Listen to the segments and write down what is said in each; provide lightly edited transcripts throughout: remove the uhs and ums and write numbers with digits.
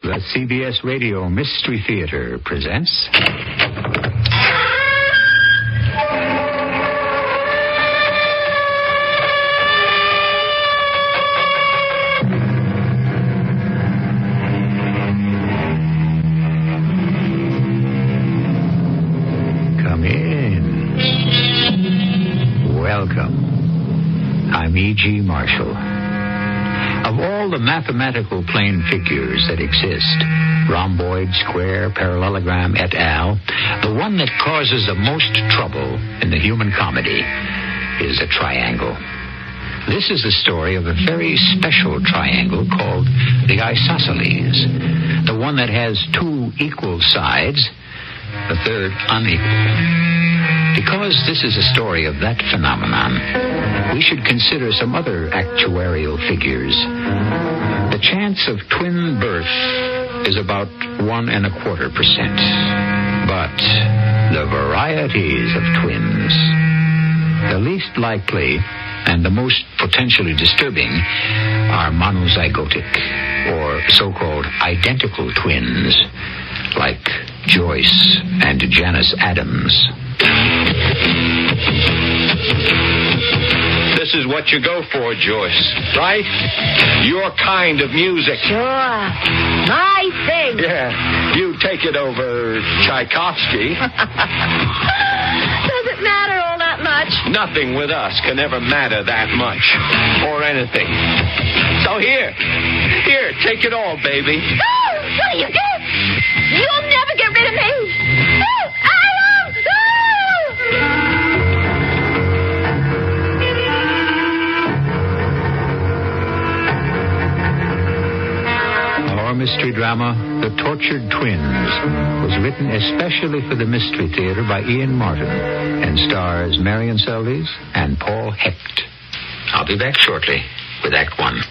The CBS Radio Mystery Theater presents... Come in. Welcome. I'm E.G. Marshall. Of all the mathematical plane figures that exist, rhomboid, square, parallelogram, et al., the one that causes the most trouble in the human comedy is a triangle. This is the story of a very special triangle called the isosceles, the one that has two equal sides, the third unequal. Because this is a story of that phenomenon, we should consider some other actuarial figures. The chance of twin birth is about 1.25%. But the varieties of twins, the least likely and the most potentially disturbing, are monozygotic, or so-called identical twins, like Joyce and Janice Adams. This is what you go for, Joyce, right? Your kind of music. Sure. My thing. Yeah, you take it over Tchaikovsky. Does it matter all that much? Nothing with us can ever matter that much, or anything. So here, take it all, baby. Oh, what do you do? You'll never get rid of me. Oh, Adam! Our mystery drama, The Tortured Twins, was written especially for the Mystery Theater by Ian Martin and stars Marion Seldes and Paul Hecht. I'll be back shortly with Act One.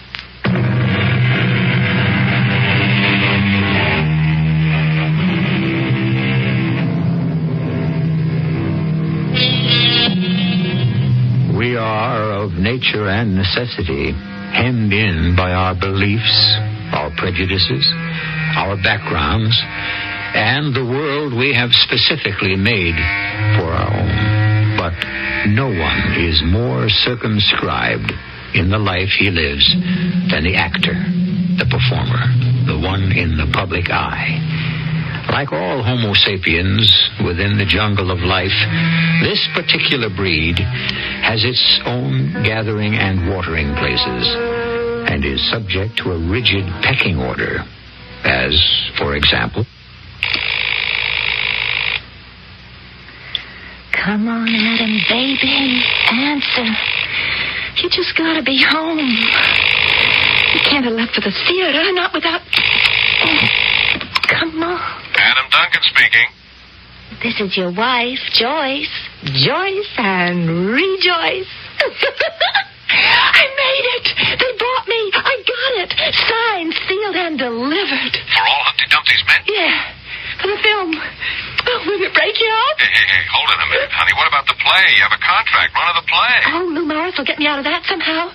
We are of nature and necessity hemmed in by our beliefs, our prejudices, our backgrounds, and the world we have specifically made for our own. But no one is more circumscribed in the life he lives than the actor, the performer, the one in the public eye. Like all Homo sapiens within the jungle of life, this particular breed has its own gathering and watering places and is subject to a rigid pecking order, as, for example... Come on, Adam, baby. Answer. You just gotta be home. You can't have left for the theater, not without... Come on. Adam Duncan speaking. This is your wife, Joyce. Joyce and rejoice. I made it. They bought me. I got it. Signed, sealed, and delivered. For all Humpty Dumpty's men? Yeah, for the film. Oh, will it break you out? Hey, hold it a minute, honey. What about the play? You have a contract. Run of the play. Oh, Lou Morris will get me out of that somehow.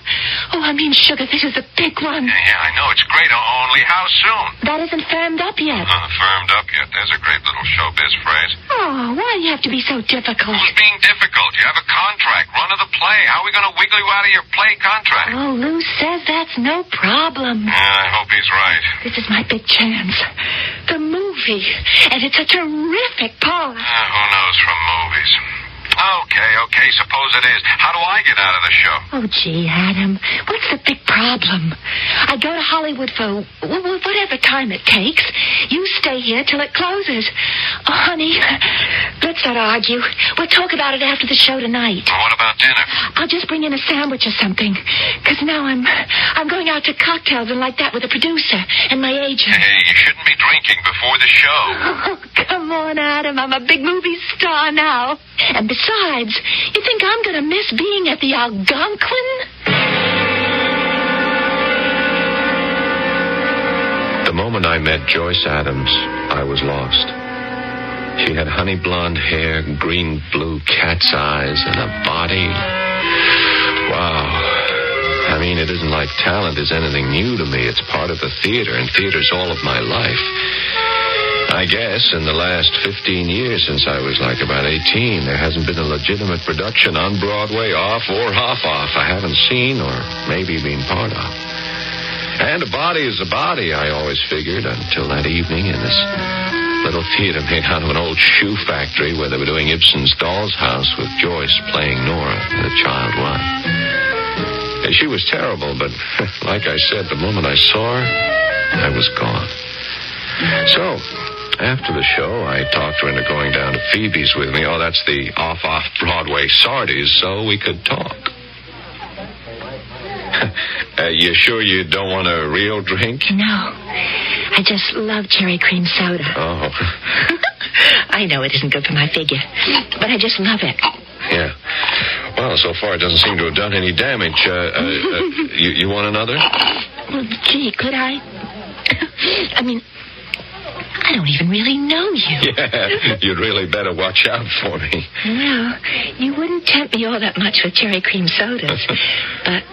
Oh, I mean, sugar, this is a big one. Yeah, I know. It's great. Only how soon? That isn't firmed up yet. Firmed up yet. There's a great little showbiz phrase. Oh, why do you have to be so difficult? Who's being difficult? You have a contract. Run of the play. How are we going to wiggle you out of your play contract? Oh, Lou says that's no problem. Yeah, I hope he's right. This is my big chance. The movie. And it's a terrific part. Who knows from movies? Okay, suppose it is. How do I get out of the show? Oh, gee, Adam, what's the big problem? I go to Hollywood for whatever time it takes. You stay here till it closes. Oh, honey, let's not argue. We'll talk about it after the show tonight. Well, what about dinner? I'll just bring in a sandwich or something. Because now I'm going out to cocktails and like that with the producer and my agent. Hey, you shouldn't be drinking before the show. Oh, come on, Adam. I'm a big movie star now. And besides, you think I'm going to miss being at the Algonquin? The moment I met Joyce Adams, I was lost. She had honey blonde hair, green-blue cat's eyes, and a body. Wow. And mean, it isn't like talent is anything new to me. It's part of the theater, and theater's all of my life. I guess in the last 15 years since I was like about 18, there hasn't been a legitimate production on Broadway, off or half-off, I haven't seen or maybe been part of. And a body is a body, I always figured, until that evening in this little theater made out of an old shoe factory where they were doing Ibsen's Doll's House with Joyce playing Nora, the child wife. And she was terrible, but like I said, the moment I saw her, I was gone. So, after the show, I talked her into going down to Phoebe's with me. Oh, that's the off Broadway Sardi's, so we could talk. You sure you don't want a real drink? No. I just love cherry cream soda. Oh. I know it isn't good for my figure, but I just love it. Yeah. Well, so far it doesn't seem to have done any damage. You want another? Well, gee, could I? I mean, I don't even really know you. Yeah, you'd really better watch out for me. Well, you wouldn't tempt me all that much with cherry cream sodas. But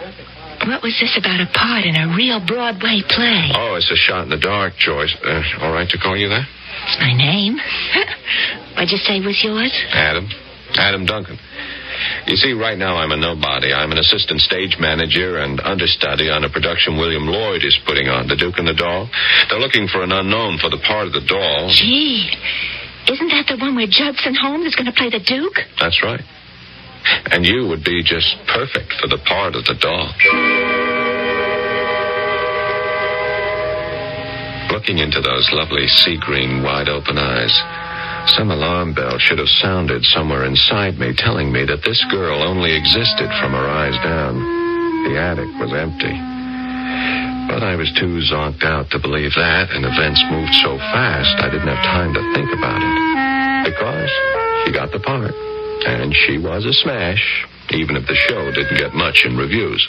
what was this about a part in a real Broadway play? Oh, it's a shot in the dark, Joyce. All right to call you that? It's my name. What'd you say was yours? Adam Duncan. You see, right now I'm a nobody. I'm an assistant stage manager and understudy on a production William Lloyd is putting on, The Duke and the Doll. They're looking for an unknown for the part of the doll. Gee, isn't that the one where Judson Holmes is going to play the Duke? That's right. And you would be just perfect for the part of the doll. Looking into those lovely sea-green, wide-open eyes, some alarm bell should have sounded somewhere inside me, telling me that this girl only existed from her eyes down. The attic was empty. But I was too zonked out to believe that, and events moved so fast I didn't have time to think about it. Because she got the part, and she was a smash, even if the show didn't get much in reviews.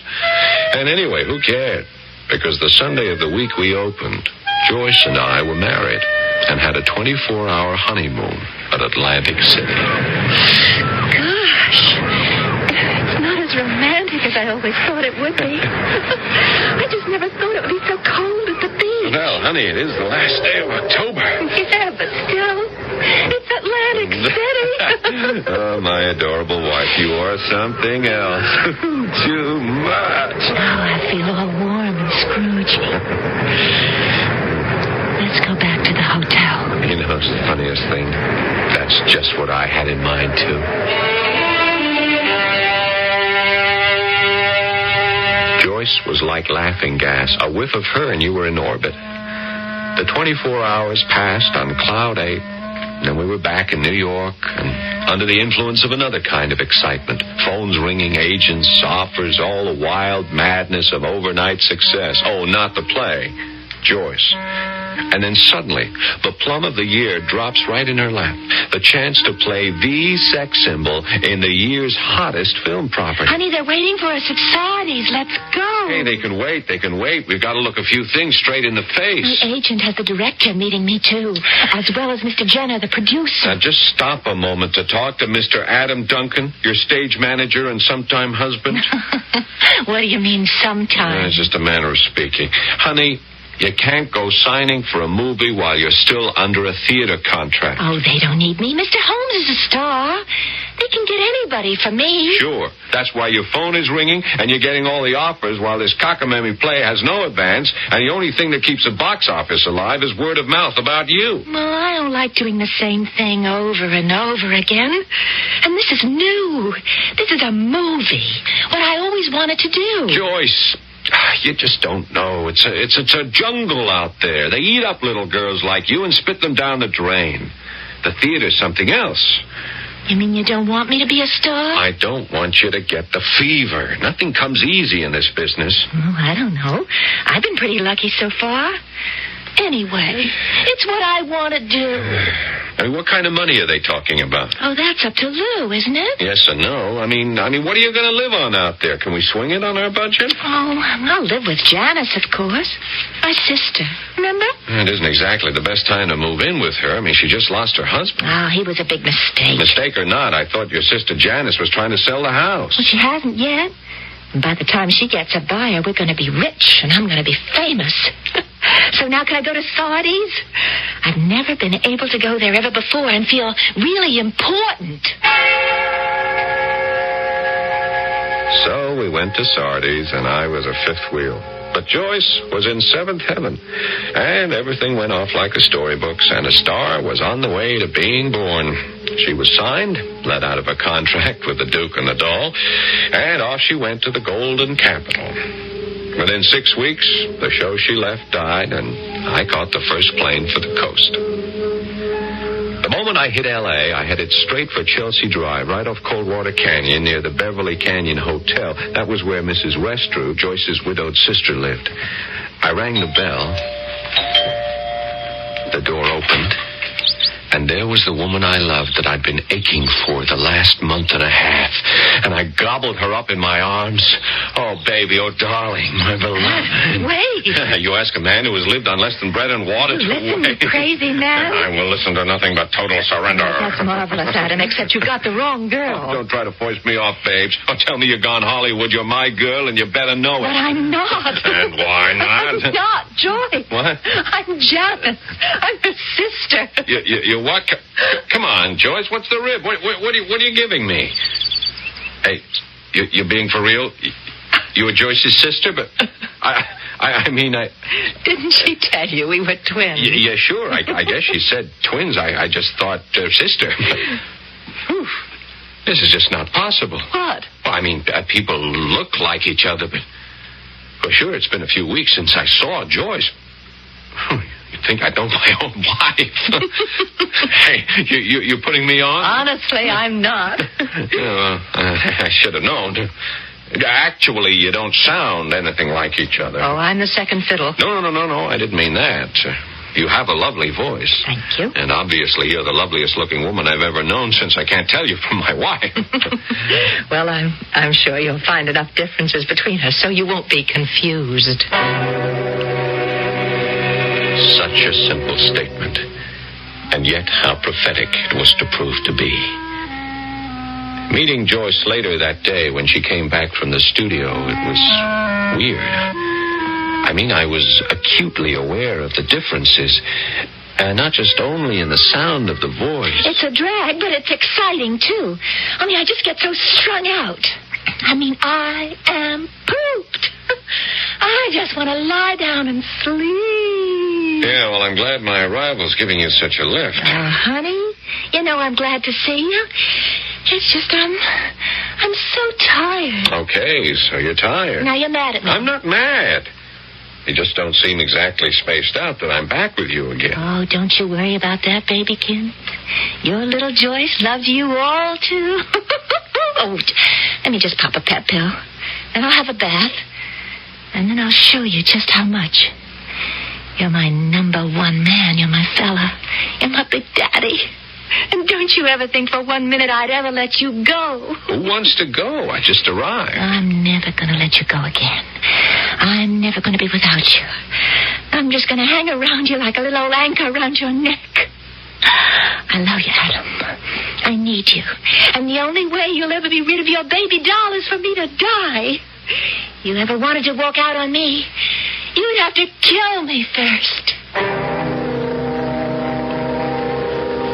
And anyway, who cared? Because the Sunday of the week we opened, Joyce and I were married and had a 24-hour honeymoon at Atlantic City. Gosh, it's not as romantic as I always thought it would be. I just never thought it would be so cold at the beach. Well, honey, it is the last day of October. Yeah, but still, it's Atlantic City. Oh, my adorable wife, you are something else. Too much. Oh, I feel all warm and Scroogey. Let's go back to the hotel. You know, it's the funniest thing. That's just what I had in mind, too. Joyce was like laughing gas. A whiff of her and you were in orbit. The 24 hours passed on Cloud 8, and then we were back in New York and under the influence of another kind of excitement. Phones ringing, agents, offers, all the wild madness of overnight success. Oh, not the play. Joyce. And then suddenly, the plum of the year drops right in her lap. The chance to play the sex symbol in the year's hottest film property. Honey, they're waiting for us at Sardi's. Let's go. Hey, they can wait. We've got to look a few things straight in the face. The agent has the director meeting me, too, as well as Mr. Jenner, the producer. Now, just stop a moment to talk to Mr. Adam Duncan, your stage manager and sometime husband. What do you mean, sometime? It's just a manner of speaking. Honey, you can't go signing for a movie while you're still under a theater contract. Oh, they don't need me. Mr. Holmes is a star. They can get anybody for me. Sure. That's why your phone is ringing and you're getting all the offers while this cockamamie play has no advance, and the only thing that keeps the box office alive is word of mouth about you. Well, I don't like doing the same thing over and over again. And this is new. This is a movie. What I always wanted to do. Joyce, you just don't know. It's a jungle out there. They eat up little girls like you and spit them down the drain. The theater's something else. You mean you don't want me to be a star? I don't want you to get the fever. Nothing comes easy in this business. Well, I don't know. I've been pretty lucky so far. Anyway, it's what I want to do. I mean, what kind of money are they talking about? Oh, that's up to Lou, isn't it? Yes and no. I mean, what are you going to live on out there? Can we swing it on our budget? Oh, I'll live with Janice, of course. My sister. Remember? It isn't exactly the best time to move in with her. I mean, she just lost her husband. Oh, he was a big mistake. Mistake or not, I thought your sister Janice was trying to sell the house. Well, she hasn't yet. And by the time she gets a buyer, we're going to be rich, and I'm going to be famous. So now can I go to Sardi's? I've never been able to go there ever before and feel really important. So we went to Sardi's, and I was a fifth wheel. But Joyce was in seventh heaven, and everything went off like a storybook, and a star was on the way to being born. She was signed, let out of a contract with the Duke and the Doll, and off she went to the Golden Capital. Within 6 weeks, the show she left died, and I caught the first plane for the coast. The moment I hit L.A., I headed straight for Chelsea Drive, right off Coldwater Canyon, near the Beverly Canyon Hotel. That was where Mrs. Westrew, Joyce's widowed sister, lived. I rang the bell. The door opened, and there was the woman I loved that I'd been aching for the last month and a half. And I gobbled her up in my arms. Oh, baby, oh, darling, my beloved. Wait. You ask a man who has lived on less than bread and water to Listen, wait. you crazy man. I will listen to nothing but total surrender. That's marvelous, Adam, except you got the wrong girl. Oh, don't try to foist me off, babes. Oh, tell me you're gone Hollywood. You're my girl, and you better know it. But I'm not. And why not? I'm not, Joyce. What? I'm Janice. I'm her sister. You what? Come on, Joyce. What's the rib? What are you giving me? Hey, you're being for real? You were Joyce's sister, but I mean, Didn't she tell you we were twins? Yeah, sure. I guess she said twins. I just thought sister. Whew. This is just not possible. What? Well, I mean, people look like each other, but for sure it's been a few weeks since I saw Joyce. You'd think I know my own wife. Hey, you're putting me on? Honestly, I'm not. I should have known. Actually, you don't sound anything like each other. Oh, I'm the second fiddle. No. I didn't mean that. You have a lovely voice. Thank you. And obviously, you're the loveliest looking woman I've ever known, since I can't tell you from my wife. Well, I'm sure you'll find enough differences between us so you won't be confused. Such a simple statement, and yet how prophetic it was to prove to be. Meeting Joyce later that day when she came back from the studio, it was weird. I mean, I was acutely aware of the differences, not just only in the sound of the voice. It's a drag, but it's exciting, too. I mean, I just get so strung out. I mean, I am pooped. I just want to lie down and sleep. Yeah, well, I'm glad my arrival's giving you such a lift. Honey, you know I'm glad to see you. It's just I'm so tired. Okay, so you're tired. Now you're mad at me. I'm not mad. You just don't seem exactly spaced out that I'm back with you again. Oh, don't you worry about that, babykin. Your little Joyce loves you all, too. Oh, let me just pop a pep pill. Then I'll have a bath. And then I'll show you just how much. You're my number one man. You're my fella. You're my big daddy. And don't you ever think for 1 minute I'd ever let you go. Who wants to go? I just arrived. I'm never going to let you go again. I'm never going to be without you. I'm just going to hang around you like a little old anchor around your neck. I love you, Adam. I need you. And the only way you'll ever be rid of your baby doll is for me to die. You ever wanted to walk out on me, you'd have to kill me first.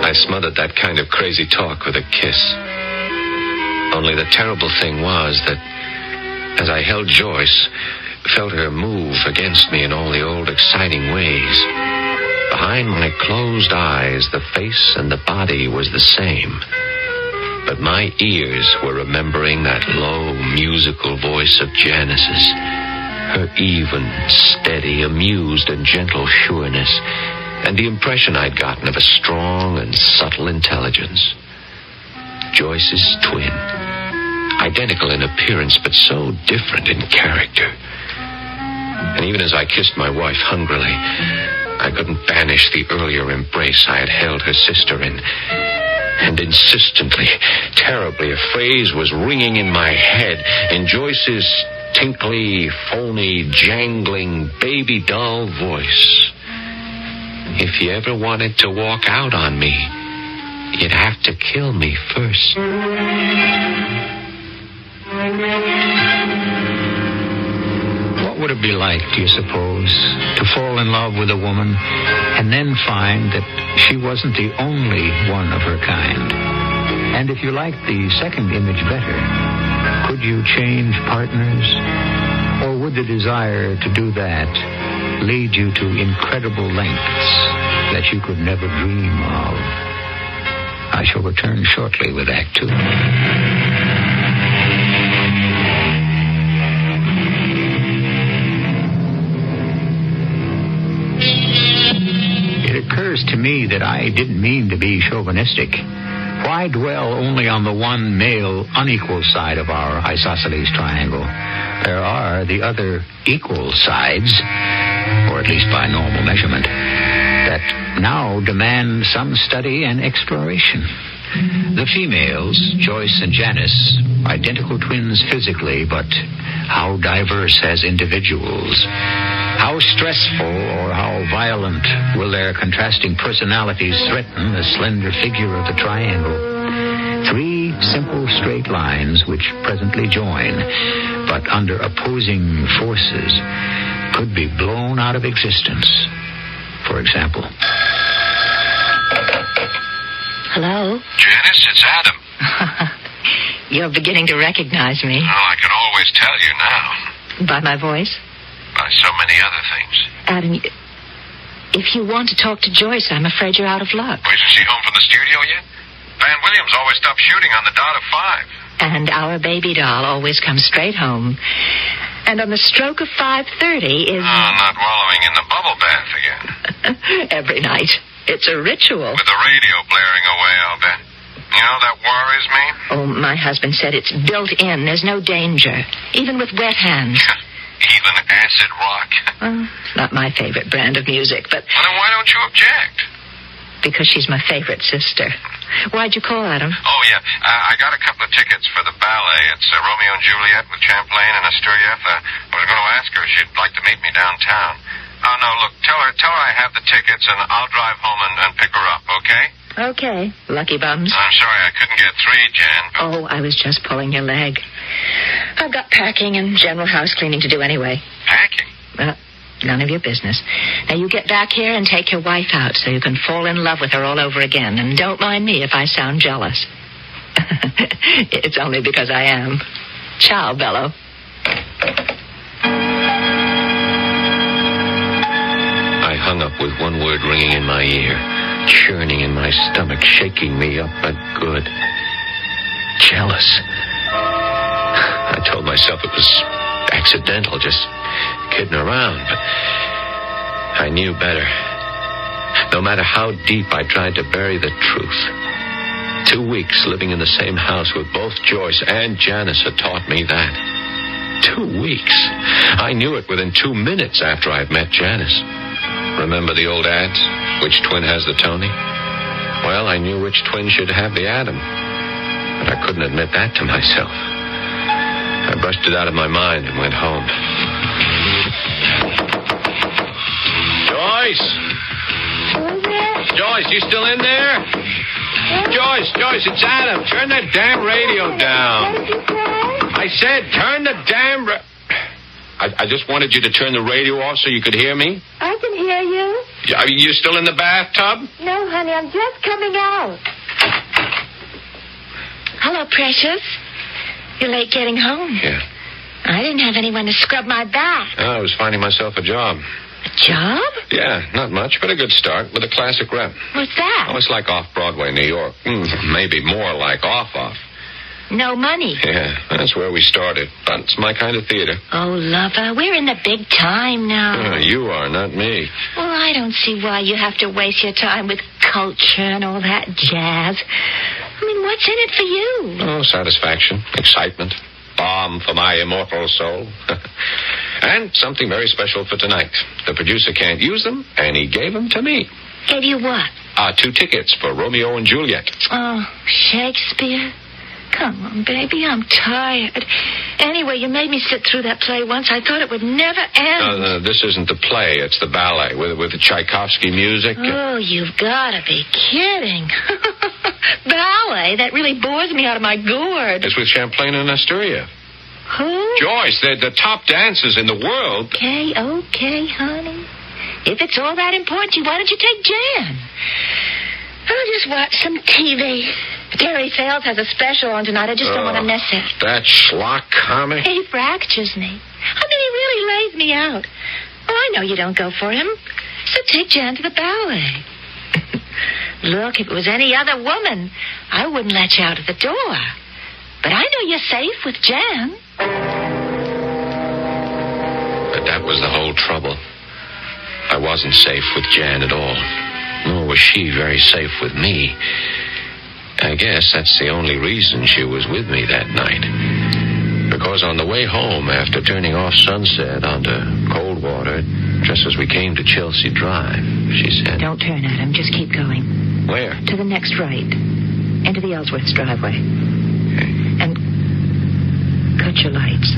I smothered that kind of crazy talk with a kiss. Only the terrible thing was that as I held Joyce, felt her move against me in all the old exciting ways, behind my closed eyes, the face and the body was the same. But my ears were remembering that low, musical voice of Janice's, her even, steady, amused, and gentle sureness, and the impression I'd gotten of a strong and subtle intelligence. Joyce's twin. Identical in appearance, but so different in character. And even as I kissed my wife hungrily, I couldn't banish the earlier embrace I had held her sister in. And insistently, terribly, a phrase was ringing in my head in Joyce's tinkly, phony, jangling, baby doll voice. If you ever wanted to walk out on me, you'd have to kill me first. What would it be like, do you suppose, to fall in love with a woman and then find that she wasn't the only one of her kind? And if you liked the second image better, could you change partners? Or would the desire to do that lead you to incredible lengths that you could never dream of? I shall return shortly with Act 2. It occurs to me that I didn't mean to be chauvinistic. Why dwell only on the one male unequal side of our isosceles triangle? There are the other equal sides, or at least by normal measurement, that now demand some study and exploration. The females, Joyce and Janice, identical twins physically, but how diverse as individuals. How stressful or how violent will their contrasting personalities threaten the slender figure of the triangle? 3 simple straight lines which presently join, but under opposing forces, could be blown out of existence. For example. Hello? Janice, it's Adam. You're beginning to recognize me. Oh, I can always tell you now. By my voice? By so many other things. Adam, if you want to talk to Joyce, I'm afraid you're out of luck. Oh, isn't she home from the studio yet? Van Williams always stops shooting on the dot of 5. And our baby doll always comes straight home. And on the stroke of 5:30 is... Oh, not wallowing in the bubble bath again. Every night. It's a ritual. With the radio blaring away, I'll bet. You know, that worries me. Oh, my husband said it's built in. There's no danger. Even with wet hands. Even acid rock. It's not my favorite brand of music, but... Well, then why don't you object? Because she's my favorite sister. Why'd you call, Adam? Oh, yeah. I got a couple of tickets for the ballet. It's Romeo and Juliet with Champlain and Asturieff. I was going to ask her if she'd like to meet me downtown. Oh, no, look, tell her I have the tickets, and I'll drive home and pick her up, okay? Okay. Lucky bums. I'm sorry I couldn't get 3, Jan. But... Oh, I was just pulling your leg. I've got packing and general house cleaning to do anyway. Packing? None of your business. Now, you get back here and take your wife out so you can fall in love with her all over again. And don't mind me if I sound jealous. It's only because I am. Ciao, Bello. I hung up with one word ringing in my ear, churning in my stomach, shaking me up but good. Jealous. I told myself it was accidental, just kidding around, but I knew better. No matter how deep I tried to bury the truth. 2 weeks living in the same house with both Joyce and Janice had taught me that. 2 weeks. I knew it within 2 minutes after I'd met Janice. Remember the old ads? Which twin has the Tony? Well, I knew which twin should have the Adam. But I couldn't admit that to myself. I brushed it out of my mind and went home. Joyce! Joyce, you still in there? Joyce, it's Adam. Turn that damn radio down. What did you say? I said turn the damn... I just wanted you to turn the radio off so you could hear me. I can hear you. Are you still in the bathtub? No, honey, I'm just coming out. Hello, precious. You're late getting home. Yeah. I didn't have anyone to scrub my back. I was finding myself a job. A job? Yeah, not much, but a good start with a classic rep. What's that? Oh, it's like off-Broadway, New York. Maybe more like off-off. No money. Yeah, that's where we started. But it's my kind of theater. Oh, lover, we're in the big time now. You are, not me. Well, I don't see why you have to waste your time with culture and all that jazz. I mean, what's in it for you? Oh, satisfaction, excitement, balm for my immortal soul. And something very special for tonight. The producer can't use them, and he gave them to me. Gave you what? 2 tickets for Romeo and Juliet. Oh, Shakespeare? Come on, baby, I'm tired. Anyway, you made me sit through that play once. I thought it would never end. No, this isn't the play. It's the ballet with the Tchaikovsky music. Oh, you've got to be kidding. Ballet? That really bores me out of my gourd. It's with Champlain and Asturieff. Who? Joyce, they're the top dancers in the world. Okay, honey. If it's all that important to you, why don't you take Jan? I'll just watch some TV. Terry Sales has a special on tonight. I just don't want to miss it. That schlock comic? He fractures me. I mean, he really lays me out. Oh, I know you don't go for him. So take Jan to the ballet. Look, if it was any other woman, I wouldn't let you out of the door. But I know you're safe with Jan. But that was the whole trouble. I wasn't safe with Jan at all. Nor was she very safe with me. I guess that's the only reason she was with me that night. Because on the way home, after turning off Sunset onto Coldwater, just as we came to Chelsea Drive, she said... Don't turn at him. Just keep going. Where? To the next right. Into the Ellsworth's driveway. Okay. And cut your lights.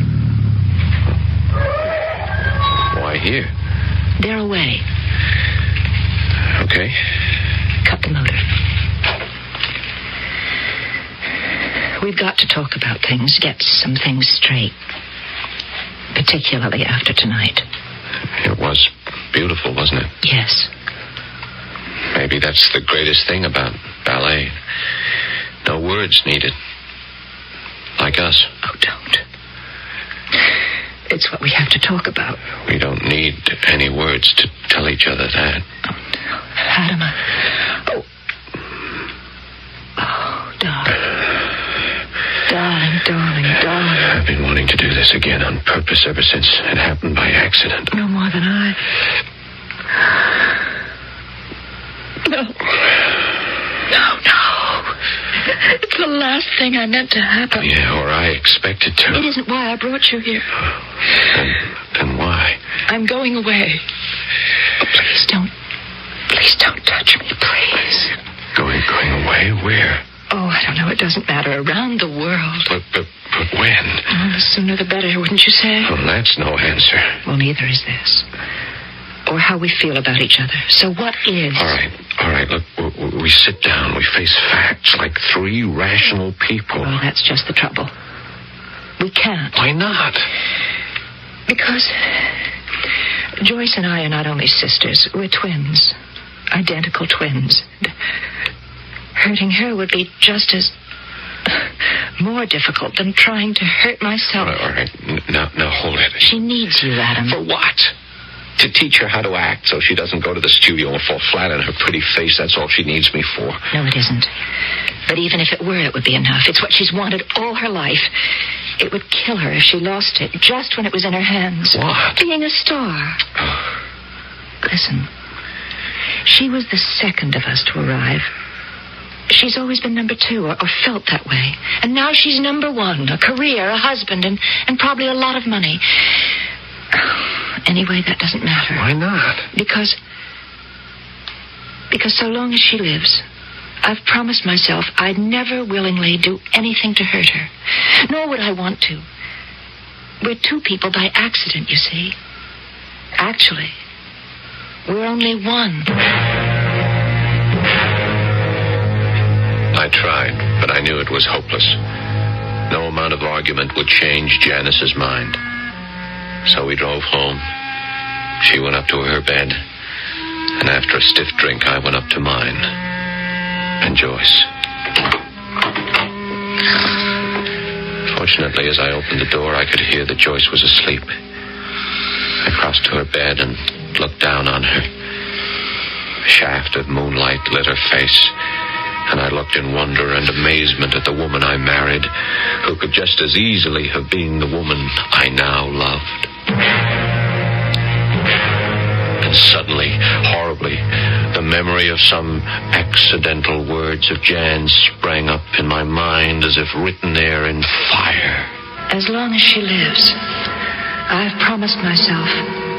Why here? They're away. Okay. Cut the motor. We've got to talk about things, get some things straight. Particularly after tonight. It was beautiful, wasn't it? Yes. Maybe that's the greatest thing about ballet. No words needed. Like us. Oh, don't. It's what we have to talk about. We don't need any words to tell each other that. Oh, Fatima. Oh, darling. Darling. I've been wanting to do this again on purpose ever since it happened by accident. No more than I. No. It's the last thing I meant to happen. Yeah, or I expected to. It isn't why I brought you here. Then why? I'm going away. Oh, please don't touch me, please. Going away? Where? Oh, I don't know. It doesn't matter. Around the world. But when? Oh, the sooner the better, wouldn't you say? Well, that's no answer. Well, neither is this. Or how we feel about each other. So what is? All right. Look, we sit down. We face facts like three rational people. Well, that's just the trouble. We can't. Why not? Because Joyce and I are not only sisters. We're twins. Identical twins. Hurting her would be just as more difficult than trying to hurt myself. All right. Now hold it. She needs you, Adam. For what? To teach her how to act so she doesn't go to the studio and fall flat on her pretty face. That's all she needs me for. No, it isn't. But even if it were, it would be enough. It's what she's wanted all her life. It would kill her if she lost it just when it was in her hands. What? Being a star. Listen. She was the second of us to arrive. She's always been number 2, or felt that way. And now she's number 1, a career, a husband, and probably a lot of money. Anyway, that doesn't matter. Why not? Because so long as she lives, I've promised myself I'd never willingly do anything to hurt her. Nor would I want to. We're 2 people by accident, you see. Actually, we're only 1. I tried, but I knew it was hopeless. No amount of argument would change Janice's mind. So we drove home. She went up to her bed. And after a stiff drink, I went up to mine. And Joyce. Fortunately, as I opened the door, I could hear that Joyce was asleep. I crossed to her bed and looked down on her. A shaft of moonlight lit her face. And I looked in wonder and amazement at the woman I married, who could just as easily have been the woman I now loved. And suddenly, horribly, the memory of some accidental words of Jan's sprang up in my mind as if written there in fire. As long as she lives, I've promised myself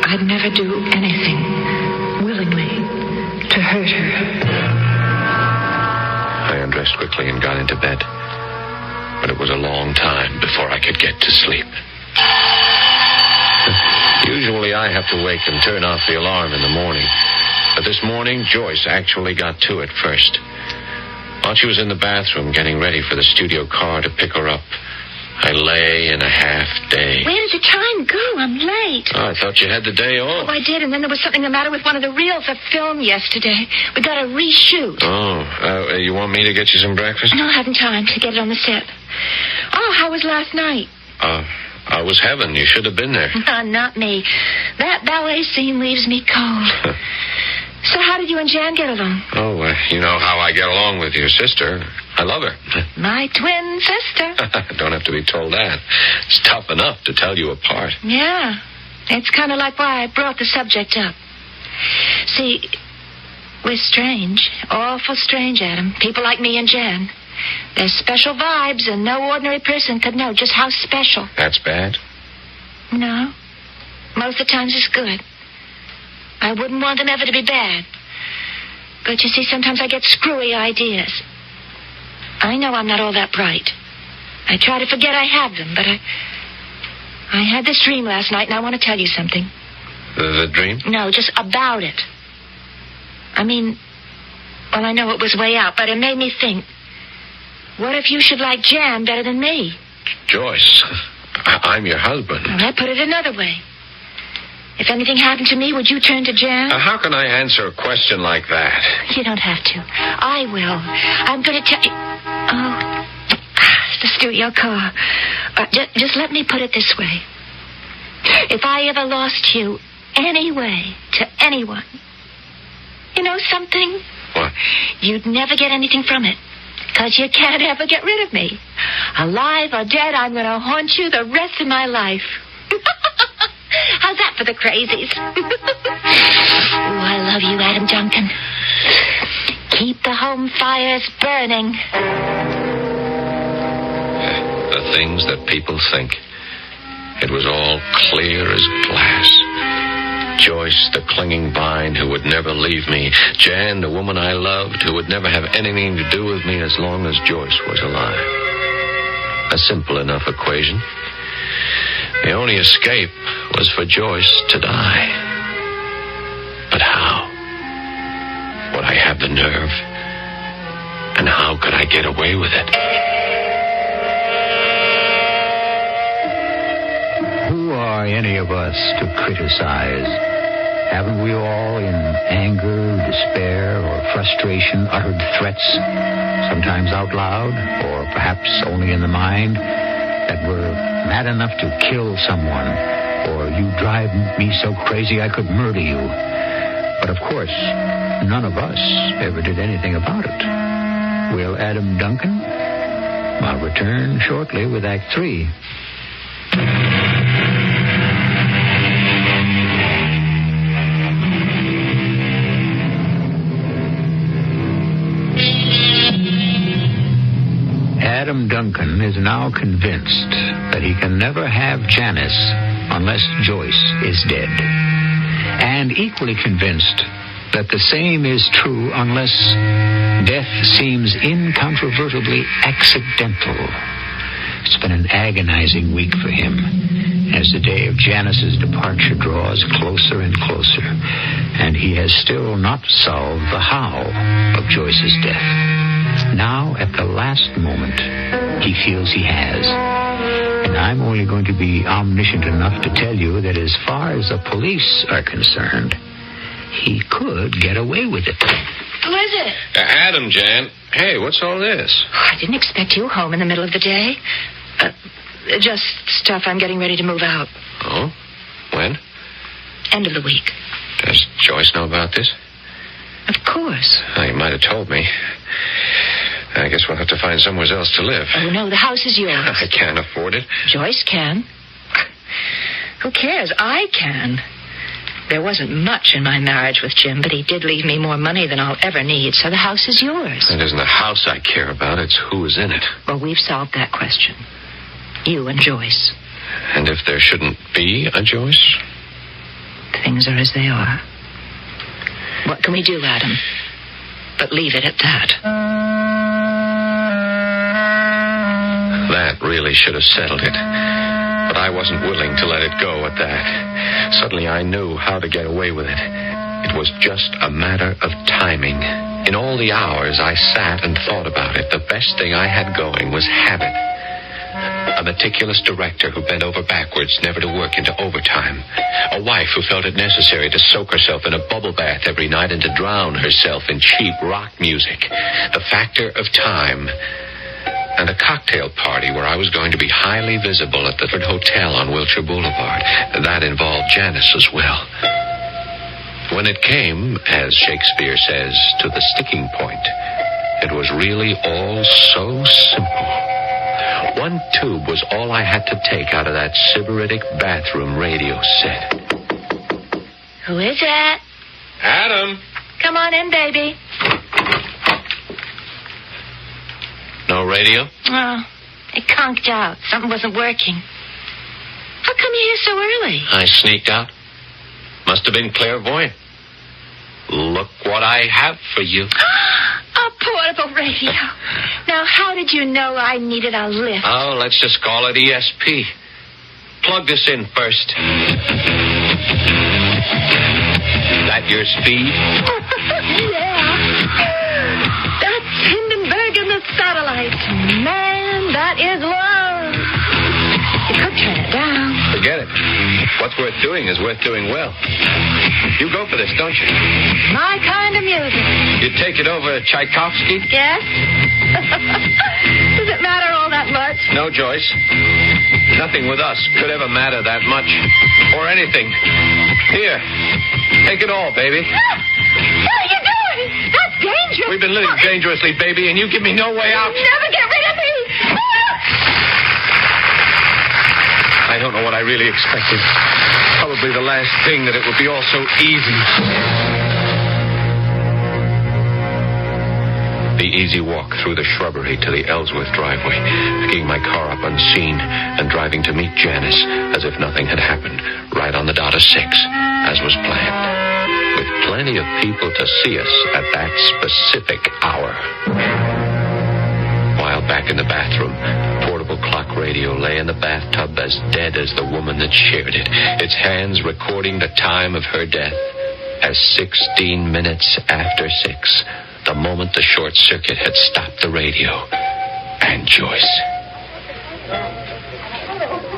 I'd never do anything willingly to hurt her. I undressed quickly and got into bed. But it was a long time before I could get to sleep. Usually I have to wake and turn off the alarm in the morning. But this morning, Joyce actually got to it first. While she was in the bathroom getting ready for the studio car to pick her up, I lay in a half day. Where did the time go? I'm late. Oh, I thought you had the day off. Oh, I did, and then there was something the matter with one of the reels of film yesterday. We got to reshoot. Oh, you want me to get you some breakfast? No, I haven't time to get it on the set. Oh, how was last night? I was heaven. You should have been there. Not me. That ballet scene leaves me cold. So how did you and Jan get along? Oh, you know how I get along with your sister. I love her. My twin sister. Don't have to be told that. It's tough enough to tell you apart. Yeah. It's kind of like why I brought the subject up. See, we're strange. Awful strange, Adam. People like me and Jan. There's special vibes, and no ordinary person could know just how special. That's bad? No. Most of the times it's good. I wouldn't want them ever to be bad. But you see, sometimes I get screwy ideas. I know I'm not all that bright. I try to forget I have them, but I had this dream last night, and I want to tell you something. The dream? No, just about it. I mean, well, I know it was way out, but it made me think. What if you should like Jan better than me? Joyce, I'm your husband. Well, I put it another way. If anything happened to me, would you turn to Jan? How can I answer a question like that? You don't have to. I will. I'm going to tell you. Oh, it's the studio car. Just let me put it this way. If I ever lost you anyway to anyone, you know something? What? You'd never get anything from it. Because you can't ever get rid of me. Alive or dead, I'm going to haunt you the rest of my life. How's that for the crazies? Oh, I love you, Adam Duncan. Keep the home fires burning. The things that people think. It was all clear as glass. Joyce, the clinging vine who would never leave me. Jan, the woman I loved, who would never have anything to do with me as long as Joyce was alive. A simple enough equation. The only escape was for Joyce to die. But how? Would I have the nerve? And how could I get away with it? Who are any of us to criticize? Haven't we all, in anger, despair, or frustration, uttered threats, sometimes out loud, or perhaps only in the mind, that were mad enough to kill someone, or you drive me so crazy I could murder you? But of course, none of us ever did anything about it. Will Adam Duncan? I'll return shortly with Act 3. Adam Duncan is now convinced that he can never have Janice unless Joyce is dead. And equally convinced that the same is true unless death seems incontrovertibly accidental. It's been an agonizing week for him as the day of Janice's departure draws closer and closer, and he has still not solved the how of Joyce's death. Now, at the last moment, he feels he has. And I'm only going to be omniscient enough to tell you that as far as the police are concerned, he could get away with it. Who is it? Adam, Jan. Hey, what's all this? I didn't expect you home in the middle of the day. Just stuff I'm getting ready to move out. Oh? When? End of the week. Does Joyce know about this? Of course. Oh, you might have told me. I guess we'll have to find somewhere else to live. Oh, no, the house is yours. I can't afford it. Joyce can. Who cares? I can. There wasn't much in my marriage with Jim, but he did leave me more money than I'll ever need, so the house is yours. It isn't the house I care about, it's who's in it. Well, we've solved that question. You and Joyce. And if there shouldn't be a Joyce? Things are as they are. What can we do, Adam? But leave it at that. That really should have settled it. But I wasn't willing to let it go at that. Suddenly I knew how to get away with it. It was just a matter of timing. In all the hours I sat and thought about it, the best thing I had going was habit. A meticulous director who bent over backwards never to work into overtime. A wife who felt it necessary to soak herself in a bubble bath every night and to drown herself in cheap rock music. The factor of time. And a cocktail party where I was going to be highly visible at the Ford Hotel on Wilshire Boulevard. That involved Janice as well. When it came, as Shakespeare says, to the sticking point, it was really all so simple. One tube was all I had to take out of that sybaritic bathroom radio set. Who is it? Adam! Come on in, baby. No radio? Oh, it conked out. Something wasn't working. How come you're here so early? I sneaked out. Must have been clairvoyant. Look what I have for you. A portable radio. Now, how did you know I needed a lift? Oh, let's just call it ESP. Plug this in first. That your speed? Yeah. That's Hindenburg and the satellites. Man, that is love. You could turn it down. Forget it. What's worth doing is worth doing well. You go for this, don't you? My kind of music. You take it over Tchaikovsky? Yes? Does it matter all that much? No, Joyce. Nothing with us could ever matter that much. Or anything. Here. Take it all, baby. What are you doing? That's dangerous. We've been living dangerously, baby, and you give me no way out. Never get rid of me. I don't know what I really expected. Probably the last thing that it would be all so easy. The easy walk through the shrubbery to the Ellsworth driveway, picking my car up unseen and driving to meet Janice as if nothing had happened, right on the dot of 6, as was planned, with plenty of people to see us at that specific hour. While back in the bathroom, portable clock radio lay in the bathtub as dead as the woman that shared it, its hands recording the time of her death as 16 minutes after 6, the moment the short circuit had stopped the radio. And Joyce.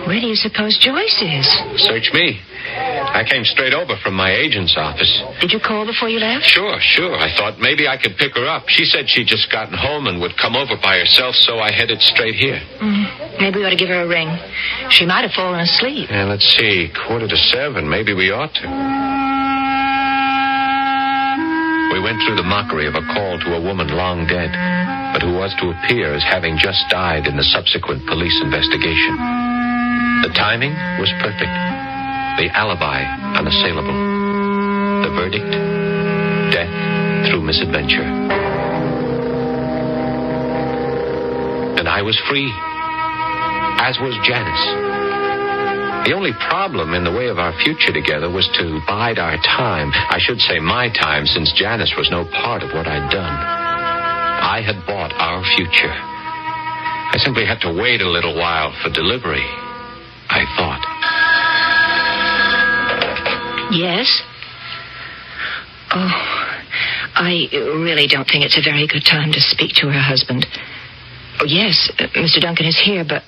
Where do you suppose Joyce is? Search me. I came straight over from my agent's office. Did you call before you left? Sure. I thought maybe I could pick her up. She said she'd just gotten home and would come over by herself, so I headed straight here. Maybe we ought to give her a ring. She might have fallen asleep. Yeah, let's see. 6:45. Maybe we ought to. We went through the mockery of a call to a woman long dead, but who was to appear as having just died in the subsequent police investigation. The timing was perfect. The alibi unassailable. The verdict, death through misadventure. And I was free, as was Janice. The only problem in the way of our future together was to bide our time. I should say my time, since Janice was no part of what I'd done. I had bought our future. I simply had to wait a little while for delivery, I thought. Yes? Oh, I really don't think it's a very good time to speak to her husband. Oh, yes, Mr. Duncan is here, but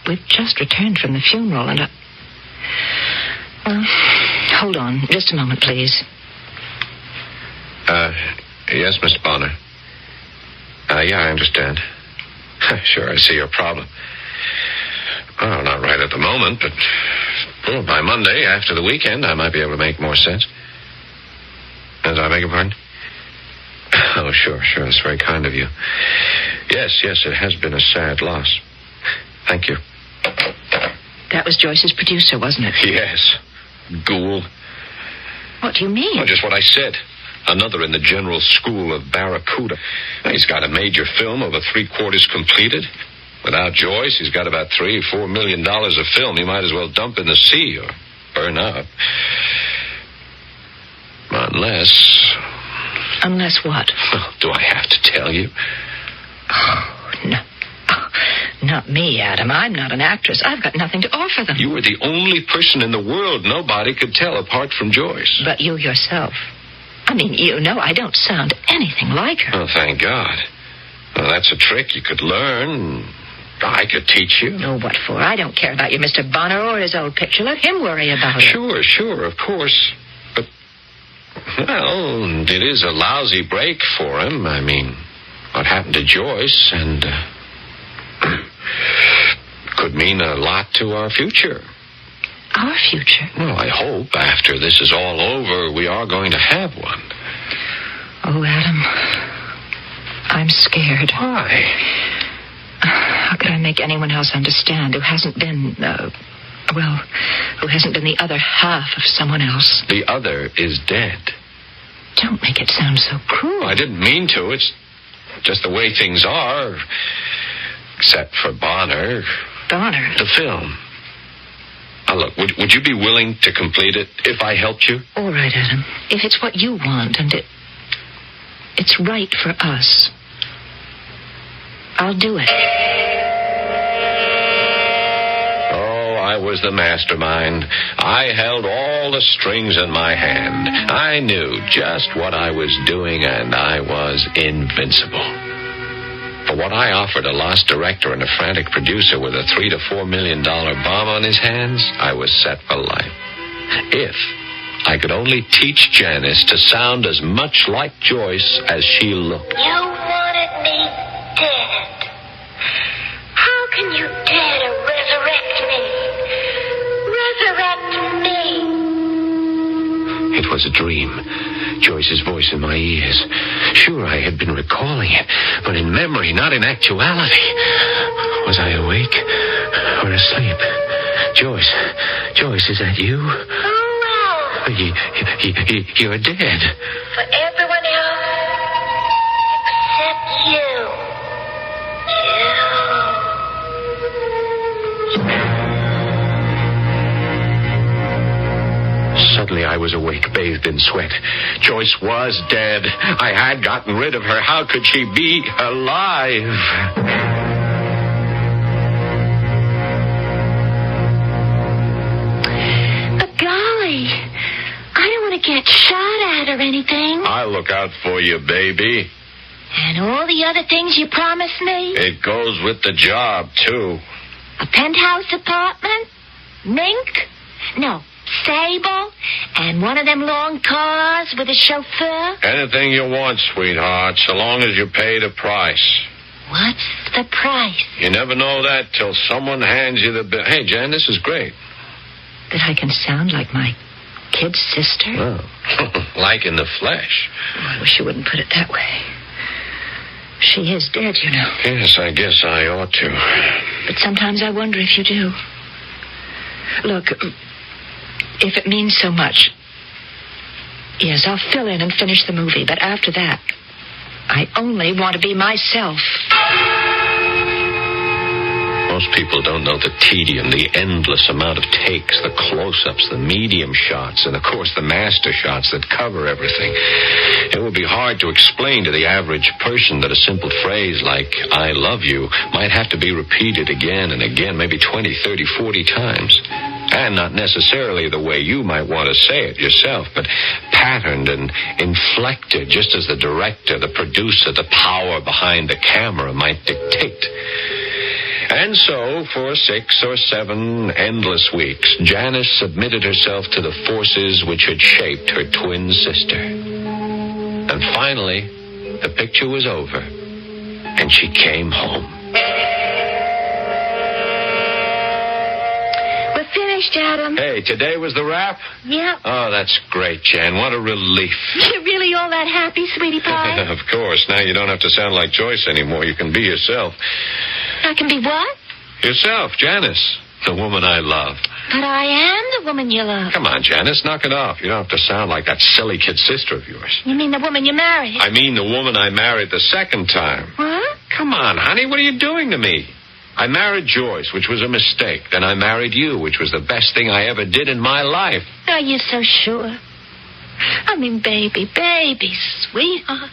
we've just returned from the funeral, and hold on, just a moment, please. Yes, Mr. Bonner. Yeah, I understand. Sure, I see your problem. Oh, not right at the moment, but by Monday, after the weekend, I might be able to make more sense. Did I beg your pardon? Oh, sure, that's very kind of you. Yes, it has been a sad loss. Thank you. That was Joyce's producer, wasn't it? Yes. Ghoul. What do you mean? Well, just what I said. Another in the general school of Barracuda. He's got a major film over 3/4 completed. Without Joyce, he's got about $3-4 million of film he might as well dump in the sea or burn up. Unless... Unless what? Do I have to tell you? Oh, no. Oh, not me, Adam. I'm not an actress. I've got nothing to offer them. You are the only person in the world nobody could tell apart from Joyce. But you yourself. I mean, you know I don't sound anything like her. Oh, thank God. Well, that's a trick you could learn. I could teach you. Oh, what for? I don't care about your Mr. Bonner or his old picture. Let him worry about it. Sure, of course. But, well, it is a lousy break for him. I mean, what happened to Joyce and could mean a lot to our future. Our future? Well, I hope after this is all over, we are going to have one. Oh, Adam, I'm scared. Why? How could I make anyone else understand who hasn't been, who hasn't been the other half of someone else? The other is dead. Don't make it sound so cruel. I didn't mean to. It's just the way things are. Except for Bonner. Bonner? The film. Now, look, would you be willing to complete it if I helped you? All right, Adam. If it's what you want and it's right for us, I'll do it. Oh, I was the mastermind. I held all the strings in my hand. I knew just what I was doing, and I was invincible. For what I offered a lost director and a frantic producer with a $3 to $4 million bomb on his hands, I was set for life. If I could only teach Janice to sound as much like Joyce as she looked. You wanted me dead. How can you dare to resurrect me? Resurrect me. It was a dream. Joyce's voice in my ears. Sure, I had been recalling it, but in memory, not in actuality. Was I awake or asleep? Joyce, is that you? Who else? You're dead. For everyone else except you. Suddenly I was awake, bathed in sweat. Joyce was dead. I had gotten rid of her. How could she be alive? But golly, I don't want to get shot at or anything. I'll look out for you, baby. And all the other things you promised me? It goes with the job, too. A penthouse apartment? Mink? No, Sable? And one of them long cars with a chauffeur? Anything you want, sweetheart, so long as you pay the price. What's the price? You never know that till someone hands you the bill. Hey, Jan, this is great. That I can sound like my kid sister? Oh. Like in the flesh. Oh, I wish you wouldn't put it that way. She is dead, you know. Yes, I guess I ought to. But sometimes I wonder if you do. Look, if it means so much, yes, I'll fill in and finish the movie. But after that, I only want to be myself. Most people don't know the tedium, the endless amount of takes, the close-ups, the medium shots, and, of course, the master shots that cover everything. It would be hard to explain to the average person that a simple phrase like, I love you, might have to be repeated again and again, maybe 20, 30, 40 times. And not necessarily the way you might want to say it yourself, but patterned and inflected, just as the director, the producer, the power behind the camera might dictate. And so, for 6 or 7 endless weeks, Janice submitted herself to the forces which had shaped her twin sister. And finally, the picture was over, and she came home. We're finished, Adam. Hey, today was the wrap? Yep. Oh, that's great, Jan. What a relief. You're really all that happy, sweetie pie? Of course. Now you don't have to sound like Joyce anymore. You can be yourself. I can be what? Yourself, Janice. The woman I love. But I am the woman you love. Come on, Janice, knock it off. You don't have to sound like that silly kid sister of yours. You mean the woman you married? I mean the woman I married the second time. What? Come on, honey, what are you doing to me? I married Joyce, which was a mistake. Then I married you, which was the best thing I ever did in my life. Are you so sure? I mean, baby, sweetheart.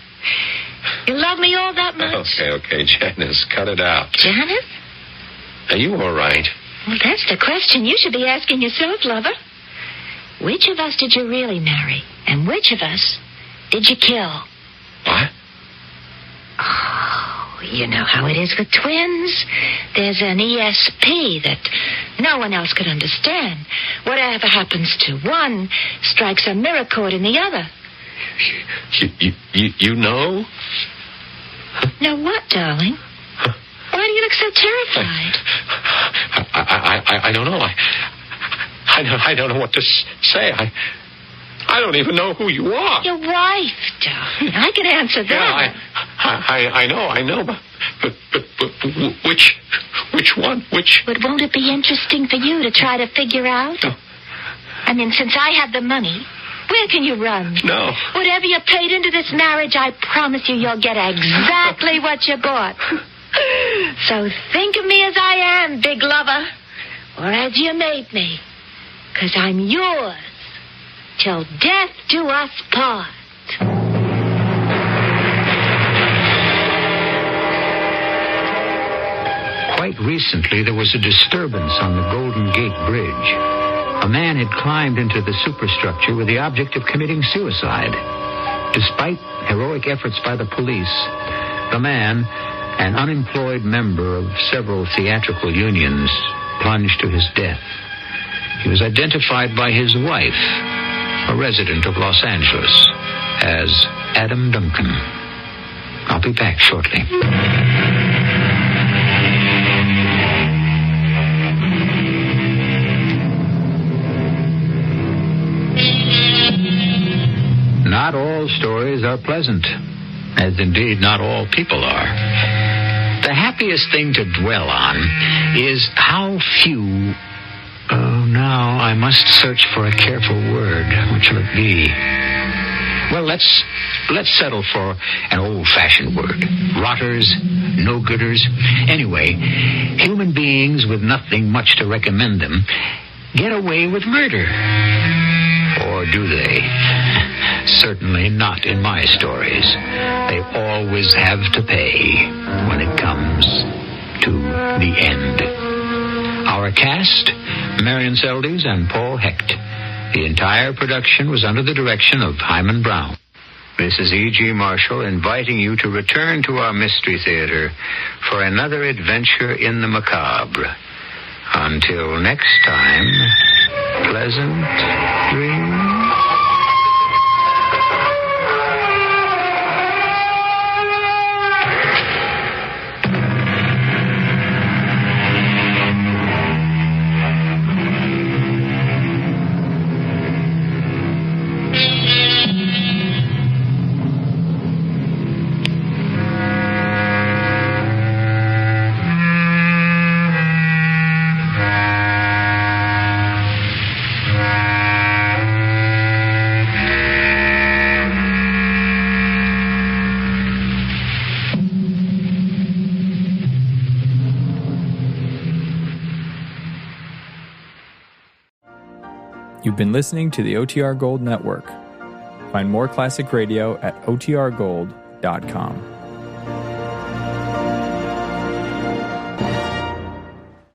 You love me all that much? Okay, Janice, cut it out. Janice? Are you all right? Well, that's the question you should be asking yourself, lover. Which of us did you really marry? And which of us did you kill? What? Oh, you know how it is with twins. There's an ESP that no one else could understand. Whatever happens to one strikes a mirror chord in the other. You know? Now what, darling? Why do you look so terrified? I don't know. I don't know what to say. I don't even know who you are. Your wife, darling. I can answer that. Yeah, I know, but which one? But won't it be interesting for you to try to figure out? No. I mean, since I have the money, where can you run? No. Whatever you paid into this marriage, I promise you'll get exactly what you bought. So think of me as I am, big lover, or as you made me, 'cause I'm yours till death do us part. Quite recently, there was a disturbance on the Golden Gate Bridge. A man had climbed into the superstructure with the object of committing suicide. Despite heroic efforts by the police, the man, an unemployed member of several theatrical unions, plunged to his death. He was identified by his wife, a resident of Los Angeles, as Adam Duncan. I'll be back shortly. Not all stories are pleasant, as indeed not all people are. The happiest thing to dwell on is how few... Oh, now I must search for a careful word. What shall it be? Well, let's settle for an old-fashioned word. Rotters, no-gooders. Anyway, human beings with nothing much to recommend them get away with murder. Or do they? Certainly not in my stories. They always have to pay when it comes to the end. Our cast, Marion Seldes and Paul Hecht. The entire production was under the direction of Hyman Brown. This is E.G. Marshall inviting you to return to our Mystery Theater for another adventure in the macabre. Until next time, pleasant dreams. You've been listening to the OTR Gold Network. Find more classic radio at otrgold.com.